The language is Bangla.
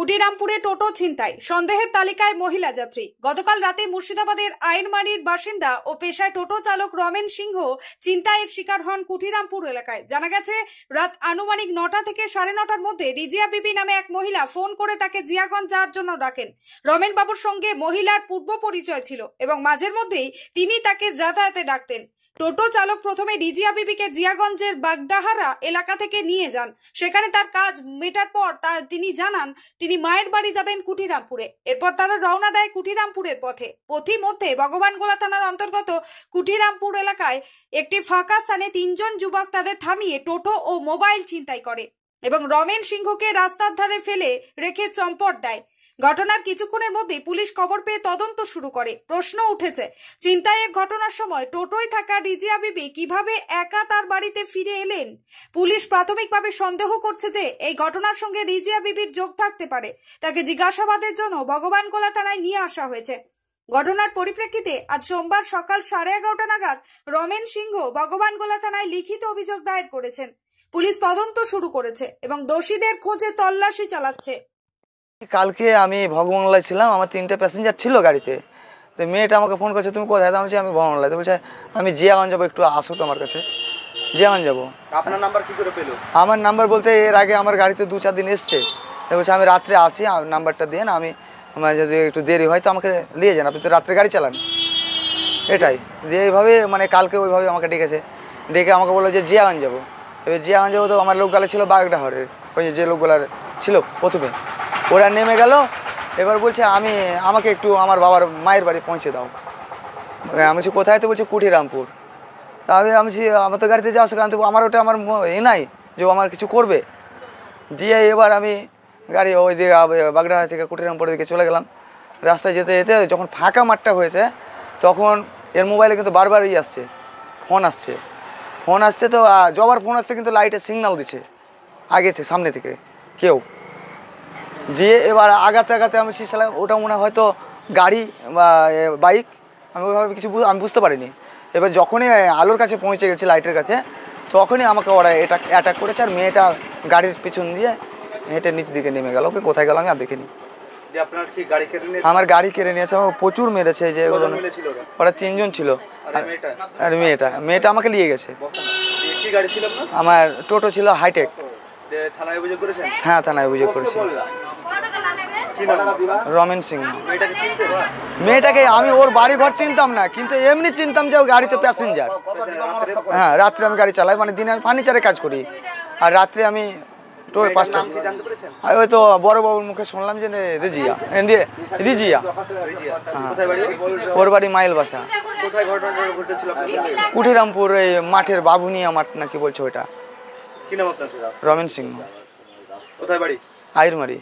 কুটিরামপুরে টোটো ছিনতাই, সন্দেহের তালিকায় মহিলা যাত্রী। গতকাল রাতে মুর্শিদাবাদের আইনমারির বাসিন্দা ও পেশায় টোটো চালক রমেন সিংহ ছিনতাইয়ের শিকার হন কুটিরামপুর এলাকায়। জানা গেছে, রাত আনুমানিক 9টা থেকে 9:30টার মধ্যে রিজিয়া বিবি নামে এক মহিলা ফোন করে তাকে জিয়াগঞ্জ যাওয়ার জন্য ডাকেন। রমেন বাবুর সঙ্গে মহিলার পূর্ব পরিচয় ছিল এবং মাঝের মধ্যেই তিনি তাকে যাতায়াতে ডাকতেন। টোটো চালক প্রথমে রিজিয়া বিবিকে জিয়াগঞ্জের বাগডাহারা এলাকা থেকে নিয়ে যান। সেখানে তার কাজ মেটার পর তিনি জানান তিনি মায়ের বাড়ি যাবেন কুটিরামপুরে। এরপর তারা রওনা দেয় কুটিরামপুরের পথে। পথিমধ্যে ভগবানগোলা থানার অন্তর্গত কুটিরামপুর এলাকায় একটি ফাঁকা স্থানে 3 জন যুবক তাদের থামিয়ে টোটো ও মোবাইল ছিনতাই করে এবং রমেন সিংহকে রাস্তার ধারে ফেলে রেখে চম্পট দেয়। ঘটনার কিছুক্ষণের মধ্যে পুলিশ খবর পেয়ে তদন্ত শুরু করে। প্রশ্ন উঠেছে, ছিনতাইয়ের ঘটনার সময় টোটোয় থাকা রিজিয়া বিবি কিভাবে একা তার বাড়িতে ফিরে এলেন। পুলিশ প্রাথমিকভাবে সন্দেহ করছে যে এই ঘটনার সঙ্গে রিজিয়া বিবির যোগ থাকতে পারে। তাকে জিজ্ঞাসাবাদের জন্য ভগবানগোলা থানায় নিয়ে আসা হয়েছে। ঘটনার পরিপ্রেক্ষিতে আজ সোমবার সকাল 11:30 নাগাদ রমেন সিংহ ভগবানগোলা থানায় লিখিত অভিযোগ দায়ের করেছেন। পুলিশ তদন্ত শুরু করেছে এবং দোষীদের খোঁজে তল্লাশি চালাচ্ছে। কালকে আমি ভগবানগোলায় ছিলাম, আমার 3টে প্যাসেঞ্জার ছিল গাড়িতে। তো মেয়েটা আমাকে ফোন করছে, তুমি কোথায়? আমি আমি ভগবানগোলায়। তো বলছে আমি জিয়াগঞ্জ যাবো, একটু আসো তো আমার কাছে। জিয়াগঞ্জ যাবো। আপনার নাম্বার কি করে পেলো? আমার নাম্বার বলতে এর আগে আমার গাড়িতে 2-4 দিন এসছে। তো বলছে আমি রাত্রে আসি, নাম্বারটা দিয়ে না, আমার যদি একটু দেরি হয় তো আমাকে নিয়ে যান, আপনি তো রাত্রে গাড়ি চালান। এটাই দিয়ে এইভাবে কালকে ওইভাবে আমাকে ডেকেছে। ডেকে আমাকে বললো যে জিয়াগঞ্জ যাবো। এবার জিয়াগঞ্জ যাবো, তো আমার লোকগুলো ছিল বাগডাহারের, ওই যে লোকগুলার ছিল প্রথমে, ওরা নেমে গেল। এবার বলছে আমাকে একটু আমার বাবার মায়ের বাড়ি পৌঁছে দাও। আমি বলছি কোথায়? তো বলছে কুটিরামপুর। তা আমি বলছি আমার তো গাড়িতে যাওয়া সেখান থেকে আমার ওটা আমার নাই যে আমার কিছু করবে। দিয়ে এবার আমি গাড়ি ওই দিকে বাগডাহারা থেকে কুটিরামপুরের দিকে চলে গেলাম। রাস্তায় যেতে যেতে যখন ফাঁকা মাঠটা হয়েছে তখন এর মোবাইলে কিন্তু বারবার ফোন আসছে। তো জবার ফোন আসছে, কিন্তু লাইটে সিগন্যাল দিচ্ছে আগেছে সামনে থেকে কেউ। দিয়ে এবার আগাতে আমি সালাম, ওটা মনে হয়তো গাড়ি বা বাইক, আমি ওইভাবে কিছু আমি বুঝতে পারিনি। এবার যখনই আলোর কাছে পৌঁছে গেছি, লাইটের কাছে, তখনই আমাকে ওরা এটা অ্যাটাক করেছে। আর মেয়েটা গাড়ির পিছন দিয়ে হেঁটে নিচ দিকে নেমে গেল। ওকে কোথায় গেল আমি আর দেখিনি। আমার গাড়ি কেড়ে নিয়েছে, আমার প্রচুর মেরেছে। যে ওরা 3 জন ছিল। আর মেয়েটা আমাকে নিয়ে গেছে। আমার টোটো ছিল হাইটেক। হ্যাঁ, থানায় অভিযোগ করেছি। রমেন সিং। মেয়েটাকে আমি ওর বাড়ি ঘর চিনতাম না, কিন্তু এমনি চিনতাম যে ও গাড়িতে প্যাসেঞ্জার। হ্যাঁ, রাত্রে আমি গাড়ি চালাই, দিনে আমি ফার্নিচারে কাজ করি, আর রাত্রে আমি টোটো 5টা। ওই তো বড় বাবুর মুখে শুনলাম যে রিজিয়া। ওর বাড়ি মাইল বাসা। কুটিরামপুর, এই মাঠের বাবুনিয়া মাঠ নাকি বলছে ওইটা। কি নাম আপনার? রমেন সিং। কোথায় বাড়ি? আইরমারি।